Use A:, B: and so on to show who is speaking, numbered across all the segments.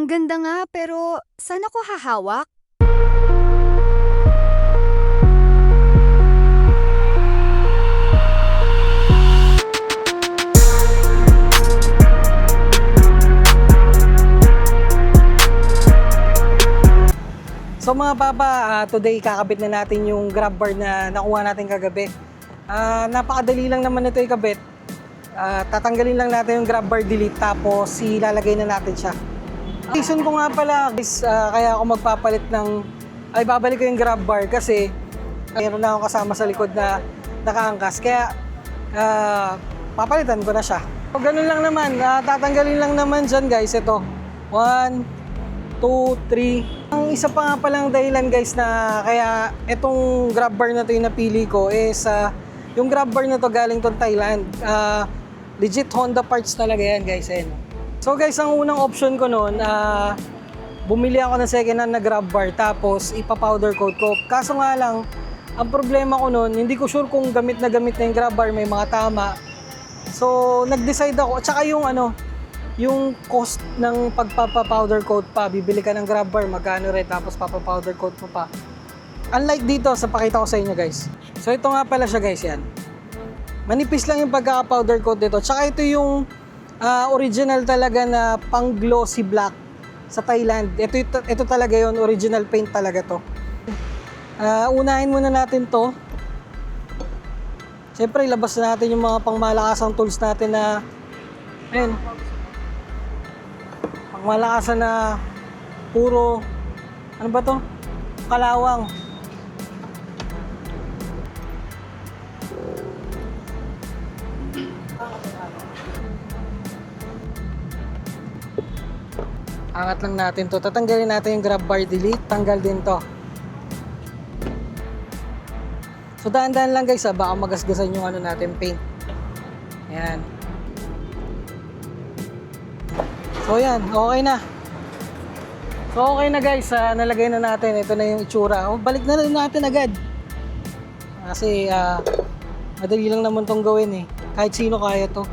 A: Ang ganda nga pero saan ako hahawak?
B: So mga papa, today kakabit na natin yung grab bar na nakuha natin kagabi. Napakadali lang naman ito ikabit. Tatanggalin lang natin yung grab bar delete tapos ilalagay na natin siya. Reason ko nga pala guys, kaya ako magpapalit babalik ko yung grab bar kasi meron na akong kasama sa likod na nakaangkas. Kaya papalitan ko na siya. So, ganun lang naman, tatanggalin lang naman dyan guys. Ito, 1, 2, 3. Ang isa pa nga palang dahilan guys na kaya itong grab bar na to yung napili ko is yung grab bar na to galing tong Thailand. Legit Honda parts talaga yan guys. So guys, ang unang option ko noon, bumili ako ng second hand na grab bar tapos ipa-powder coat ko. Kaso nga lang, ang problema ko noon, hindi ko sure kung gamit na yung grab bar, may mga tama. So nag-decide ako, tsaka yung cost ng pagpapa-powder coat pa, bibili ka ng grab bar, magkano rin, tapos papa-powder coat mo pa. Unlike dito, sa pakita ko sa inyo guys. So ito nga pala siya guys, yan. Manipis lang yung pagkaka-powder coat dito. Tsaka ito yung original talaga na pang glossy black sa Thailand. Ito talaga yon, original paint talaga to. Unahin muna natin to. Siyempre, ilabas na natin yung mga pangmalakasang tools natin na ayun, malakasan na puro, ano ba to? Kalawang. Angat lang natin to. Tatanggalin natin yung grab bar delete. Tanggal din to. So dahan-dahan lang guys, baka magasgasan yung natin paint. Ayan. So yan, okay na. So okay na guys, nalagay na natin. Ito na yung itsura. Balik na rin natin agad. Kasi madali lang naman tong gawin Kahit sino kaya to.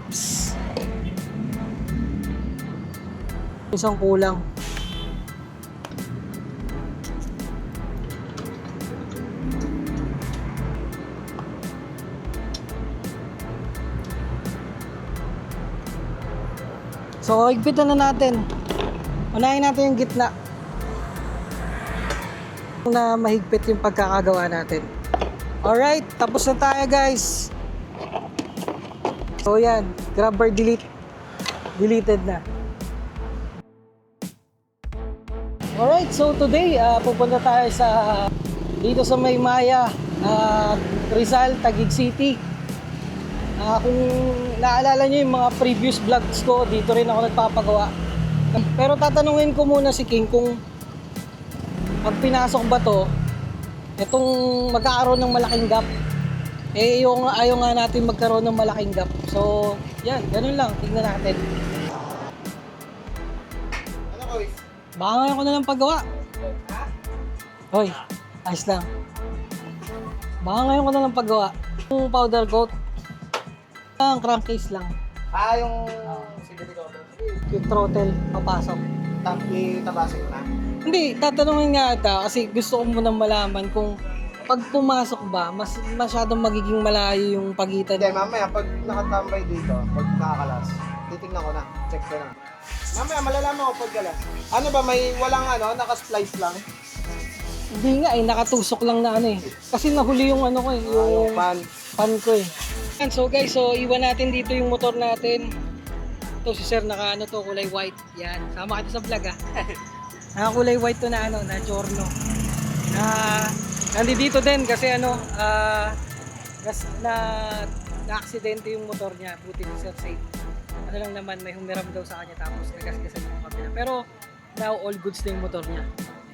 B: Psst. Isang kulang. So, higpitan na natin. Unahin natin yung gitna. Na mahigpit yung pagkakagawa natin. Alright, tapos na tayo guys. So yan, grab bar delete. Deleted na. Alright, so today, pupunta tayo dito sa Maymaya, Rizal, Taguig City. Kung naalala nyo yung mga previous vlogs ko, dito rin ako nagpapagawa. Pero tatanungin ko muna si King kung pag pinasok ba to, itong magkakaroon ng malaking gap. Ayaw nga natin magkaroon ng malaking gap. So, yan, ganun lang. Tingnan natin.
C: Ano ko?
B: Baka ngayon ko na lang paggawa. Hoy, ayos lang. Baka ngayon ko na lang paggawa. Yung powder coat. Ang crankcase lang.
C: Yung CVT ko.
B: Yung throttle, papasok.
C: Itabasin ko na.
B: Hindi, tatanungin nga ata kasi gusto ko munang malaman kung pag pumasok ba, masyadong magiging malayo yung pagitan.
C: Hindi, mamaya pag nakatambay dito, pag nakakalas, titignan ko na, check ko na. Mamaya malalaman ko pag galas. Ano ba, may walang naka-splice lang?
B: Hindi nga nakatusok lang na Kasi nahuli yung ko yung pan ko Yan, so guys, iwan natin dito yung motor natin. Ito si sir to, kulay white. Yan, sama kita sa vlog kulay white to na na Giorno. Nandito din kasi na-aksidente yung motor niya. Buti si sir safe. Lang naman, may humiram daw sa kanya tapos nagasgasan yung kabila. Pero now all goods na yung motor niya.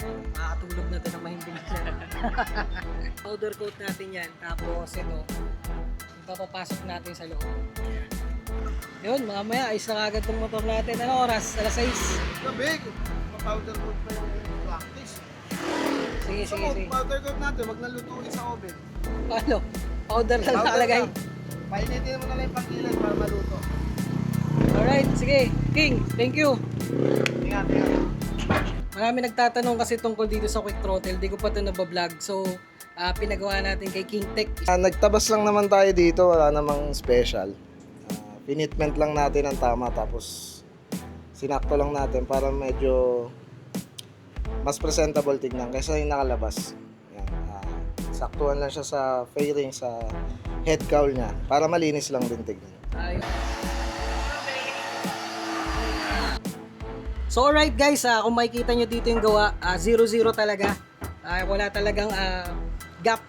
B: Makakatulog na ito ng mahimbing siya. Powder coat natin yan. Tapos ito, papapasok natin sa loob. Yun, mamaya ayos na agad itong motor natin. Ano oras? Alas 6.
C: Kabig! Pa-powder coat pa yung practice.
B: Sige.
C: Powder coat natin, wag na lutuin sa oven.
B: Paano? Powder lang nakalagay.
C: Painitin mo na lang yung pangkilay para maluto.
B: King, thank you.
C: Ingat, ingat.
B: Marami nagtatanong kasi tungkol dito sa quick throttle. Di ko pa ito nabablog. So, pinagawa natin kay King Tech.
C: Nagtabas lang naman tayo dito, wala namang special. Pinitment lang natin ang tama, tapos sinakto lang natin para medyo mas presentable tignan kaysa yung nakalabas. Yan, saktuhan lang siya sa fairing, sa head cowl niya, para malinis lang din tignan.
B: Ayun. So alright guys, kung makikita nyo dito yung gawa, 0-0 talaga. Wala talagang gap.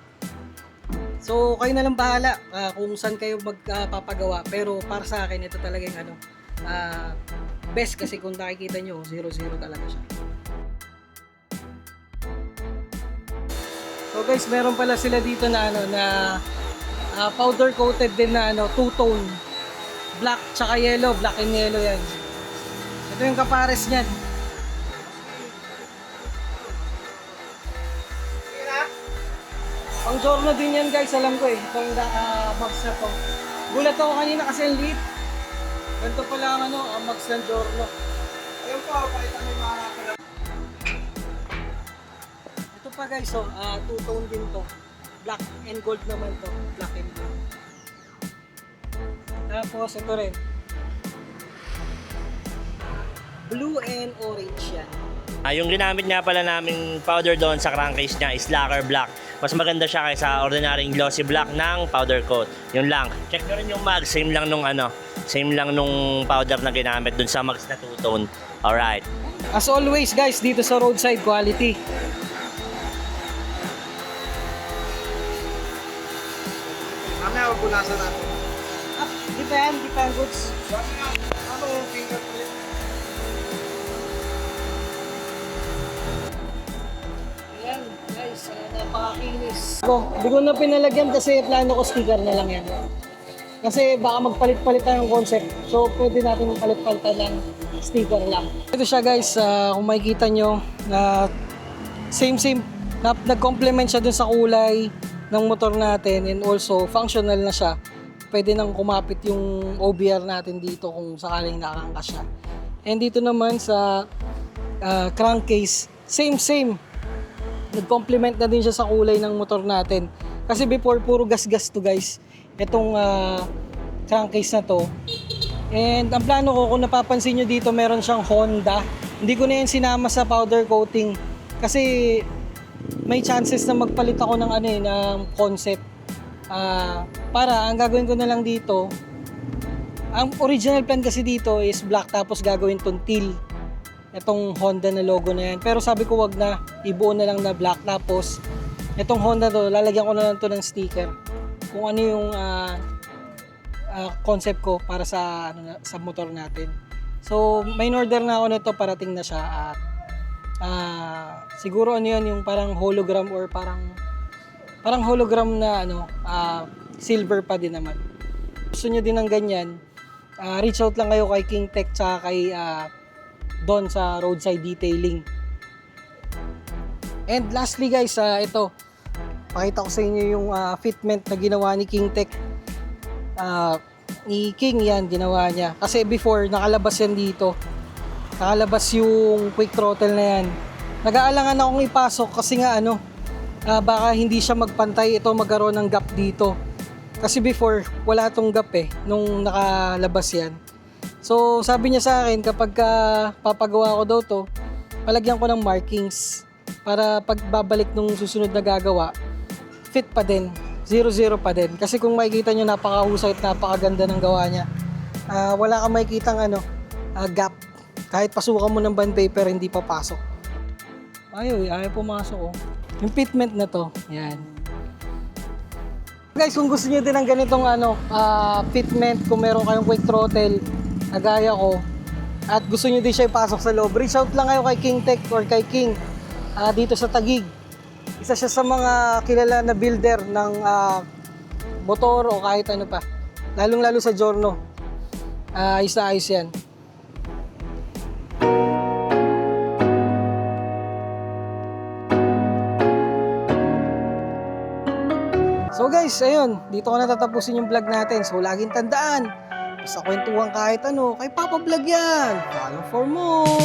B: So kayo na lang bahala kung saan kayo magpapagawa. Pero para sa akin, ito talaga yung best kasi kung nakikita nyo, 0-0 talaga siya. So guys, meron pala sila dito na powder coated din na two-tone. Black tsaka yellow, black and yellow yan. Ito yung kapares niyan. Pang Giorno din yan guys, alam ko eh. Itong mags na to. Gulat ako kanina kasi ang liit. Ganito pala ang mags ng Giorno.
C: Ayun po, pakita mo yung mga kalap.
B: Ito pa guys, two-tone din to. Black and gold naman to. Black and gold. Tapos ito rin. Blue and orange yan.
D: Yung ginamit nga pala naming powder doon sa crankcase niya is lacquer black. Mas maganda siya kaysa ordinaryong glossy black ng powder coat. Yun lang. Check nyo rin yung mag, same lang nung powder na ginamit doon sa mags na two-tone. Alright.
B: As always guys, dito sa roadside quality.
C: Mamaya punasan natin.
B: Di pa yan goods.
C: Ano yung fingerprint?
B: Ayan guys, napakakinis. Hindi ko na pinalagyan kasi plano ko sticker na lang yan. Kasi baka magpalit-palit tayo ng concept. So pwede natin palit-palitan ng sticker lang. Ito siya guys, kung makikita nyo na same nag-complement siya dun sa kulay ng motor natin, and also functional na siya. Pwede nang kumapit yung OBR natin dito kung sakaling nakangkas siya. And dito naman sa crankcase, same. Nag-complement na din siya sa kulay ng motor natin. Kasi before, puro gas-gas to guys. Itong crankcase na to. And ang plano ko, kung napapansin nyo dito, meron siyang Honda. Hindi ko na yan sinama sa powder coating. Kasi may chances na magpalit ako ng ng concept. Para ang gagawin ko na lang dito, ang original plan kasi dito is black, tapos gagawin tong teal. Itong Honda na logo na yan. Pero sabi ko wag na, ibuo na lang na black. Tapos itong Honda to, lalagyan ko na lang to ng sticker. Kung ano yung concept ko para sa sa motor natin. So may order na ako nito, parating na siya. At siguro yung parang hologram or parang hologram na silver pa din naman. Gusto nyo din ng ganyan, reach out lang kayo kay King Tech tsaka kay Don sa roadside detailing. And lastly guys, ito pakita ko sa inyo yung fitment na ginawa ni King Tech. Ni King yan, ginawa niya. Kasi before, nakalabas yan dito. Nakalabas yung quick throttle na yan. Nag-aalangan akong ipasok kasi nga baka hindi siya magpantay, ito magkaroon ng gap dito. Kasi before, wala tong gap nung nakalabas yan. So sabi niya sa akin, kapag papagawa ko daw to, palagyan ko ng markings para pag babalik nung susunod na gagawa, fit pa din, 0-0 pa din. Kasi kung makikita nyo, napakahusay at napakaganda ng gawa niya. Wala kang makikitang gap. Kahit pasukan mo ng bond paper, hindi papasok. Ayaw pumasok Yung fitment na to, yan. Guys, kung gusto niyo din ng ganitong fitment, kung meron kayong quick throttle, gaya ko, at gusto niyo din siya ipasok sa loob, reach out lang kayo kay King Tech or kay King dito sa Taguig. Isa siya sa mga kilala na builder ng motor o kahit ano pa. Lalong-lalo sa Giorno. Ayos na ayos yan. So guys, ayun, dito ko natatapusin yung vlog natin. So laging tandaan, Sa kwentuhan kahit ano, kay Papa Vlog yan. Follow for more.